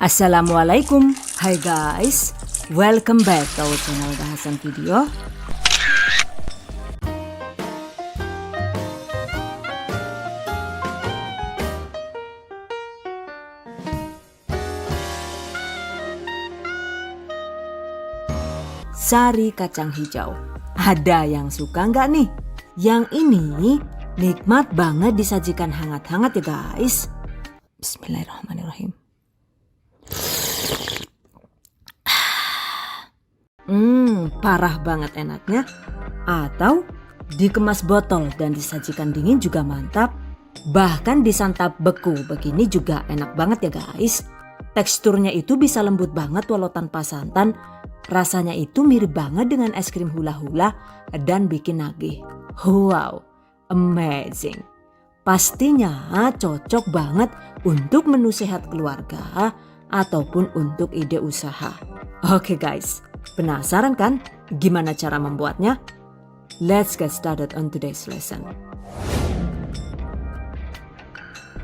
Assalamualaikum, hai guys, welcome back to our channel bahasan video. Sari kacang hijau, ada yang suka nggak nih? Yang ini nikmat banget disajikan hangat-hangat ya guys. Bismillahirrahmanirrahim. Parah banget enaknya. Atau dikemas botol dan disajikan dingin juga mantap. Bahkan disantap beku begini juga enak banget ya guys. Teksturnya itu bisa lembut banget walau tanpa santan. Rasanya itu mirip banget dengan es krim hula-hula dan bikin nagih. Wow, amazing. Pastinya cocok banget untuk menu sehat keluarga ataupun untuk ide usaha. Oke guys, penasaran kan gimana cara membuatnya? Let's get started on today's lesson.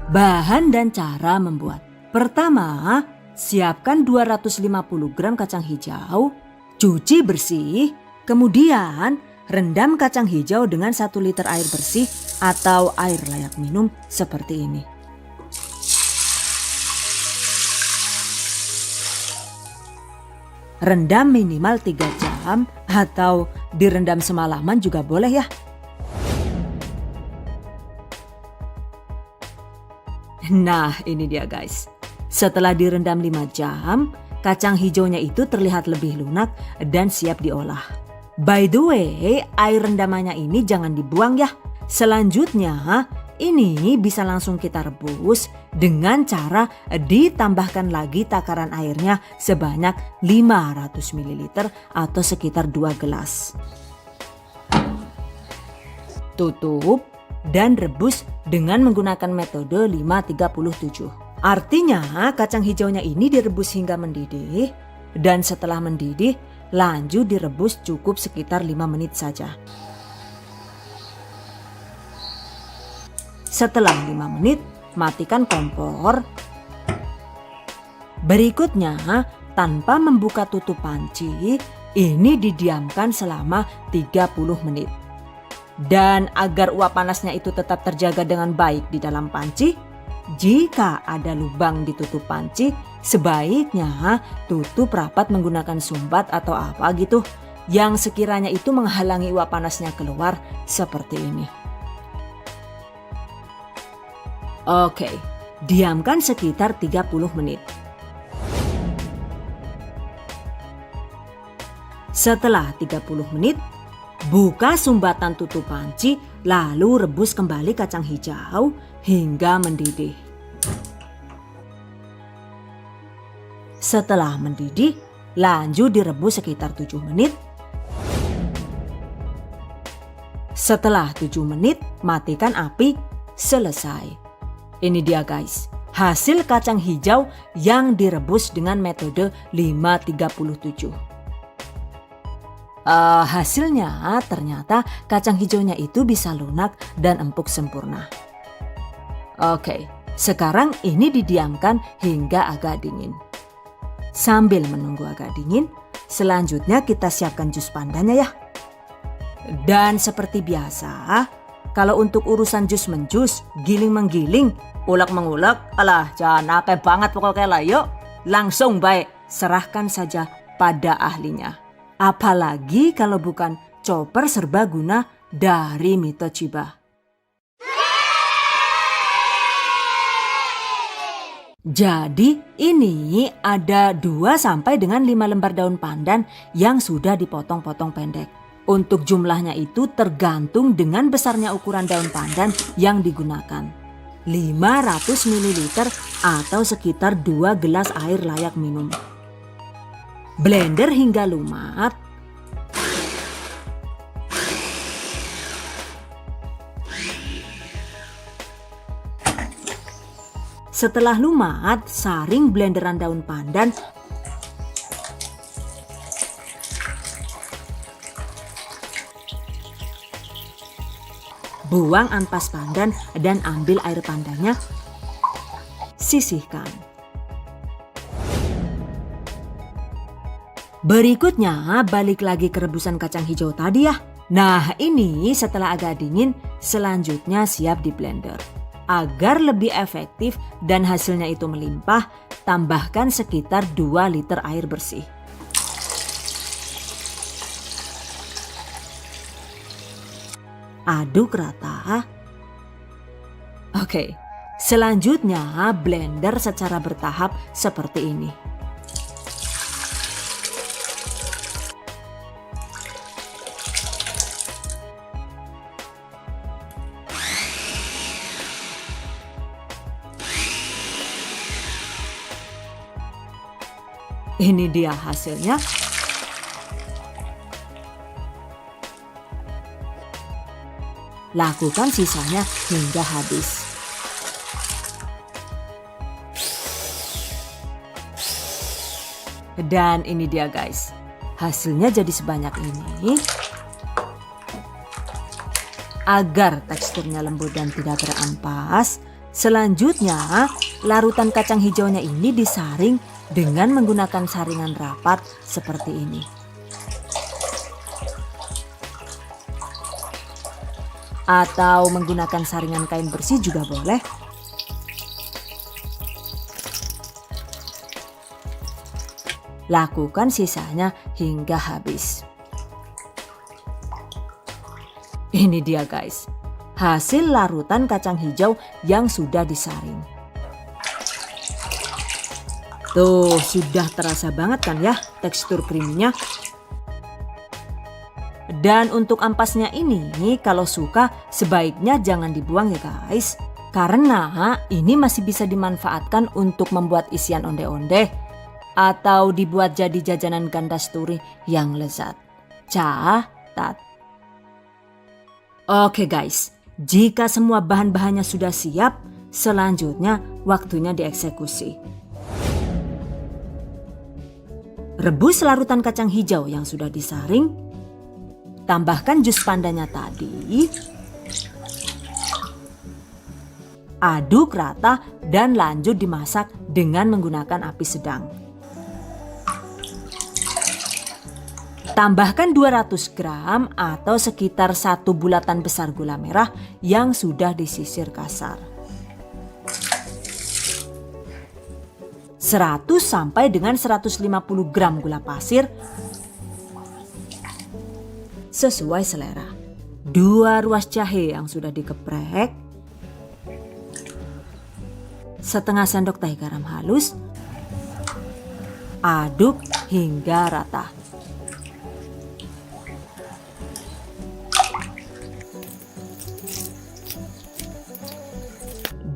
Bahan dan cara membuat. Pertama, siapkan 250 gram kacang hijau, cuci bersih, kemudian rendam kacang hijau dengan 1 liter air bersih atau air layak minum seperti ini. Rendam minimal 3 jam atau direndam semalaman juga boleh ya. Nah ini dia guys. Setelah direndam 5 jam, kacang hijaunya itu terlihat lebih lunak dan siap diolah. By the way, air rendamannya ini jangan dibuang ya. Selanjutnya, ini bisa langsung kita rebus dengan cara ditambahkan lagi takaran airnya sebanyak 500 ml atau sekitar 2 gelas. Tutup dan rebus dengan menggunakan metode 5-37. Artinya kacang hijaunya ini direbus hingga mendidih dan setelah mendidih lanjut direbus cukup sekitar 5 menit saja. Setelah 5 menit matikan kompor. Berikutnya tanpa membuka tutup panci ini didiamkan selama 30 menit. Dan agar uap panasnya itu tetap terjaga dengan baik di dalam panci, jika ada lubang di tutup panci, sebaiknya tutup rapat menggunakan sumbat atau apa gitu yang sekiranya itu menghalangi uap panasnya keluar seperti ini. Oke, diamkan sekitar 30 menit. Setelah 30 menit, buka sumbatan tutup panci lalu rebus kembali kacang hijau hingga mendidih. Setelah mendidih, lanjut direbus sekitar 7 menit. Setelah 7 menit, matikan api, selesai. Ini dia guys, hasil kacang hijau yang direbus dengan metode 5-37. Hasilnya ternyata kacang hijaunya itu bisa lunak dan empuk sempurna. Oke, sekarang ini didiamkan hingga agak dingin. Sambil menunggu agak dingin, selanjutnya kita siapkan jus pandannya ya. Dan seperti biasa, kalau untuk urusan jus menjus, giling menggiling, ulek mengulek, alah jangan akeh banget pokoknya lah yuk. Langsung baik, serahkan saja pada ahlinya. Apalagi kalau bukan chopper serbaguna dari Mito Chiba. Jadi ini ada 2 sampai dengan 5 lembar daun pandan yang sudah dipotong-potong pendek. Untuk jumlahnya itu tergantung dengan besarnya ukuran daun pandan yang digunakan. 500 ml atau sekitar 2 gelas air layak minum. Blender hingga lumat. Setelah lumat, saring blenderan daun pandan. Buang ampas pandan dan ambil air pandannya. Sisihkan. Berikutnya balik lagi ke rebusan kacang hijau tadi ya. Nah ini setelah agak dingin, selanjutnya siap di blender. Agar lebih efektif dan hasilnya itu melimpah, tambahkan sekitar 2 liter air bersih. Aduk rata. Oke, selanjutnya blender secara bertahap seperti ini. Ini dia hasilnya. Lakukan sisanya hingga habis. Dan ini dia guys, hasilnya jadi sebanyak ini. Agar teksturnya lembut dan tidak terampas, selanjutnya larutan kacang hijaunya ini disaring dengan menggunakan saringan rapat seperti ini. Atau menggunakan saringan kain bersih juga boleh. Lakukan sisanya hingga habis. Ini dia guys, hasil larutan kacang hijau yang sudah disaring. Tuh, sudah terasa banget kan ya tekstur kriminya. Dan untuk ampasnya ini kalau suka sebaiknya jangan dibuang ya guys. Karena ini masih bisa dimanfaatkan untuk membuat isian onde-onde. Atau dibuat jadi jajanan gandasturi yang lezat. Catat. Oke guys, jika semua bahan-bahannya sudah siap, selanjutnya waktunya dieksekusi. Rebus larutan kacang hijau yang sudah disaring. Tambahkan jus pandanya tadi. Aduk rata dan lanjut dimasak dengan menggunakan api sedang. Tambahkan 200 gram atau sekitar 1 bulatan besar gula merah yang sudah disisir kasar. 100 sampai dengan 150 gram gula pasir sesuai selera. 2 ruas jahe yang sudah dikeprek. Setengah sendok teh garam halus. Aduk hingga rata.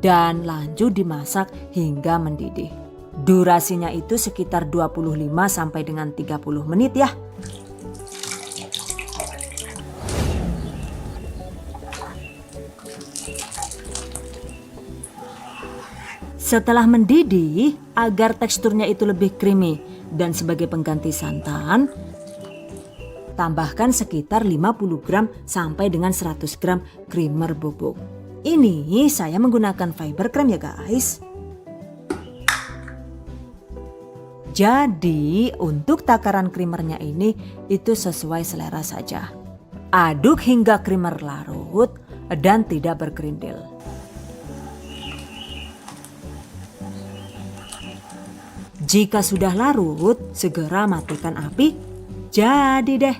Dan lanjut dimasak hingga mendidih. Durasinya itu sekitar 25 sampai dengan 30 menit ya. Setelah mendidih, agar teksturnya itu lebih creamy dan sebagai pengganti santan, tambahkan sekitar 50 gram sampai dengan 100 gram creamer bubuk. Ini saya menggunakan fiber cream ya guys. Jadi untuk takaran creamernya ini itu sesuai selera saja. Aduk hingga creamer larut dan tidak berkerindil. Jika sudah larut, segera matikan api. Jadi deh.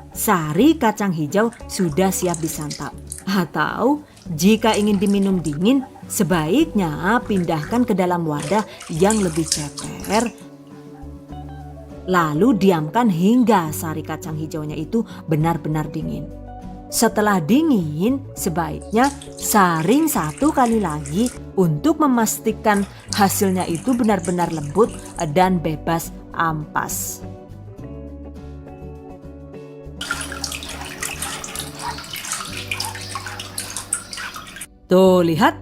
Sari kacang hijau sudah siap disantap. Atau jika ingin diminum dingin, sebaiknya pindahkan ke dalam wadah yang lebih ceper. Lalu diamkan hingga sari kacang hijaunya itu benar-benar dingin. Setelah dingin, sebaiknya saring 1 kali lagi untuk memastikan hasilnya itu benar-benar lembut dan bebas ampas. Tuh lihat,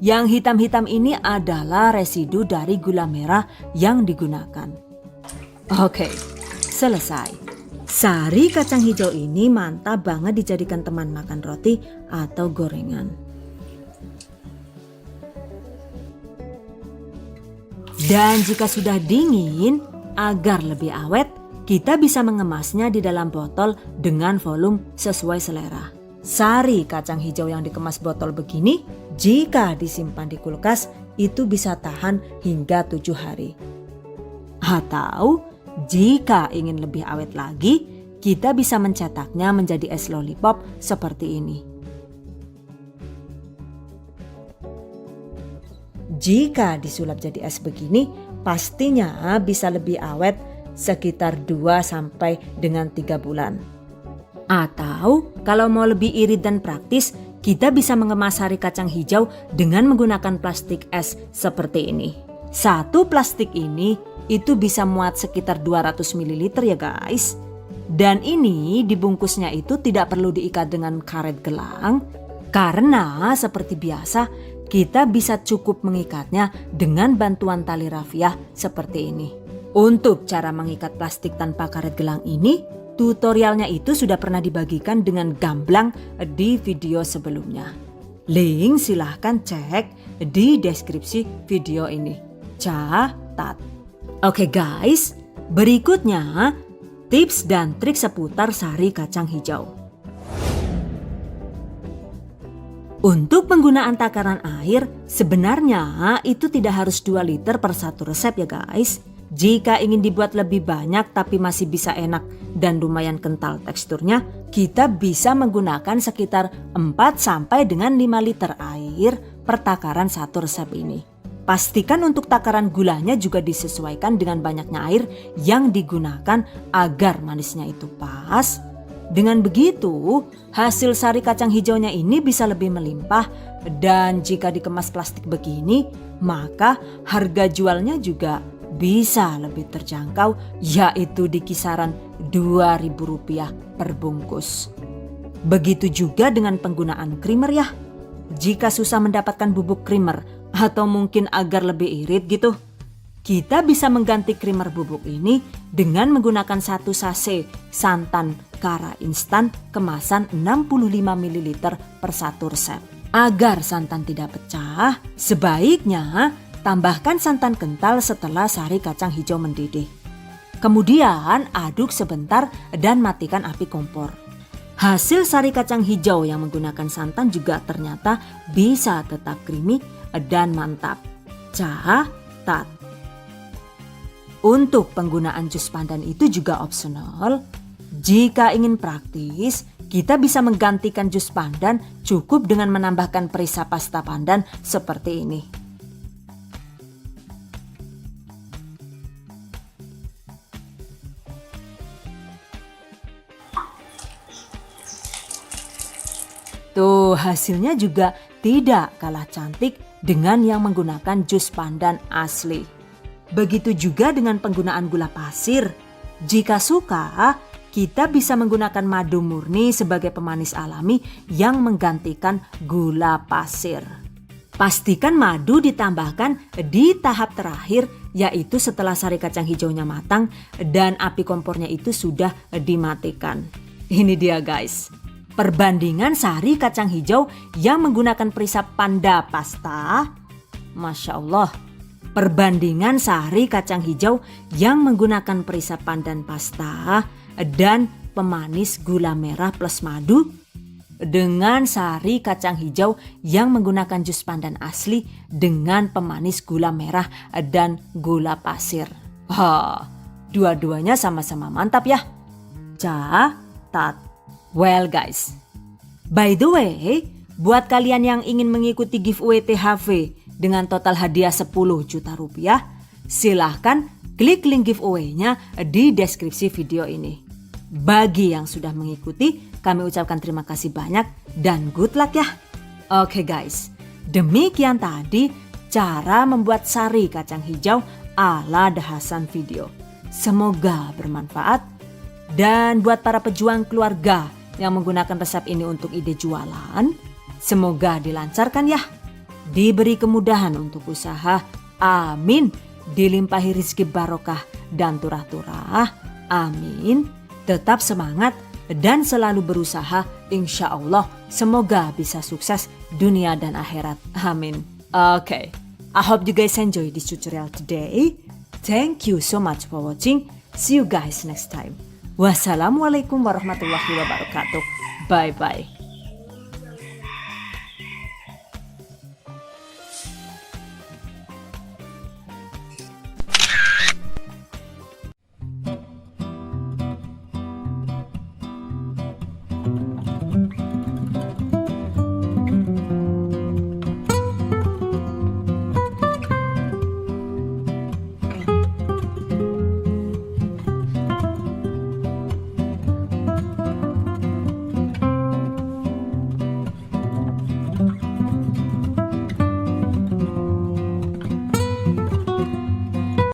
yang hitam-hitam ini adalah residu dari gula merah yang digunakan. Oke, selesai. Sari kacang hijau ini mantap banget dijadikan teman makan roti atau gorengan. Dan jika sudah dingin, agar lebih awet, kita bisa mengemasnya di dalam botol dengan volume sesuai selera. Sari kacang hijau yang dikemas botol begini, jika disimpan di kulkas, itu bisa tahan hingga 7 hari. Atau jika ingin lebih awet lagi, kita bisa mencetaknya menjadi es lollipop seperti ini. Jika disulap jadi es begini, pastinya bisa lebih awet sekitar 2 sampai dengan 3 bulan. Atau kalau mau lebih irit dan praktis, kita bisa mengemas sari kacang hijau dengan menggunakan plastik es seperti ini. Satu plastik ini itu bisa muat sekitar 200 ml ya guys. Dan ini dibungkusnya itu tidak perlu diikat dengan karet gelang, karena seperti biasa kita bisa cukup mengikatnya dengan bantuan tali rafiah seperti ini. Untuk cara mengikat plastik tanpa karet gelang ini, tutorialnya itu sudah pernah dibagikan dengan gamblang di video sebelumnya. Link silahkan cek di deskripsi video ini. Catat. Oke guys, berikutnya tips dan trik seputar sari kacang hijau. Untuk penggunaan takaran air, sebenarnya itu tidak harus 2 liter per satu resep ya guys. Jika ingin dibuat lebih banyak tapi masih bisa enak dan lumayan kental teksturnya, kita bisa menggunakan sekitar 4 sampai dengan 5 liter air per takaran satu resep ini. Pastikan untuk takaran gulanya juga disesuaikan dengan banyaknya air yang digunakan agar manisnya itu pas. Dengan begitu, hasil sari kacang hijaunya ini bisa lebih melimpah, dan jika dikemas plastik begini, maka harga jualnya juga bisa lebih terjangkau, yaitu di kisaran Rp2.000 per bungkus. Begitu juga dengan penggunaan creamer ya. Jika susah mendapatkan bubuk creamer atau mungkin agar lebih irit gitu, kita bisa mengganti creamer bubuk ini dengan menggunakan 1 sachet santan kara instan kemasan 65 ml per satu resep. Agar santan tidak pecah, sebaiknya tambahkan santan kental setelah sari kacang hijau mendidih. Kemudian aduk sebentar dan matikan api kompor. Hasil sari kacang hijau yang menggunakan santan juga ternyata bisa tetap creamy dan mantap. Catat. Untuk penggunaan jus pandan itu juga opsional. Jika ingin praktis, kita bisa menggantikan jus pandan cukup dengan menambahkan perisa pasta pandan seperti ini. Tuh, hasilnya juga tidak kalah cantik dengan yang menggunakan jus pandan asli. Begitu juga dengan penggunaan gula pasir. Jika suka, kita bisa menggunakan madu murni sebagai pemanis alami yang menggantikan gula pasir. Pastikan madu ditambahkan di tahap terakhir, yaitu setelah sari kacang hijaunya matang dan api kompornya itu sudah dimatikan. Ini dia guys, perbandingan sari kacang hijau yang menggunakan perisap panda pasta. Masya Allah. Perbandingan sari kacang hijau yang menggunakan perisap pandan pasta dan pemanis gula merah plus madu dengan sari kacang hijau yang menggunakan jus pandan asli dengan pemanis gula merah dan gula pasir. Dua-duanya sama-sama mantap ya. Catat. Well guys, by the way, buat kalian yang ingin mengikuti giveaway THV dengan total hadiah 10 juta rupiah, silahkan klik link giveaway-nya di deskripsi video ini. Bagi yang sudah mengikuti, kami ucapkan terima kasih banyak dan good luck ya. Oke guys, demikian tadi cara membuat sari kacang hijau ala dahasan video. Semoga bermanfaat, dan buat para pejuang keluarga yang menggunakan resep ini untuk ide jualan, semoga dilancarkan ya. Diberi kemudahan untuk usaha, amin. Dilimpahi rezeki barokah dan turah-turah, amin. Tetap semangat dan selalu berusaha, insya Allah semoga bisa sukses dunia dan akhirat, amin. Oke, I hope you guys enjoy this tutorial today. Thank you so much for watching. See you guys next time. Wassalamualaikum warahmatullahi wabarakatuh. Bye bye.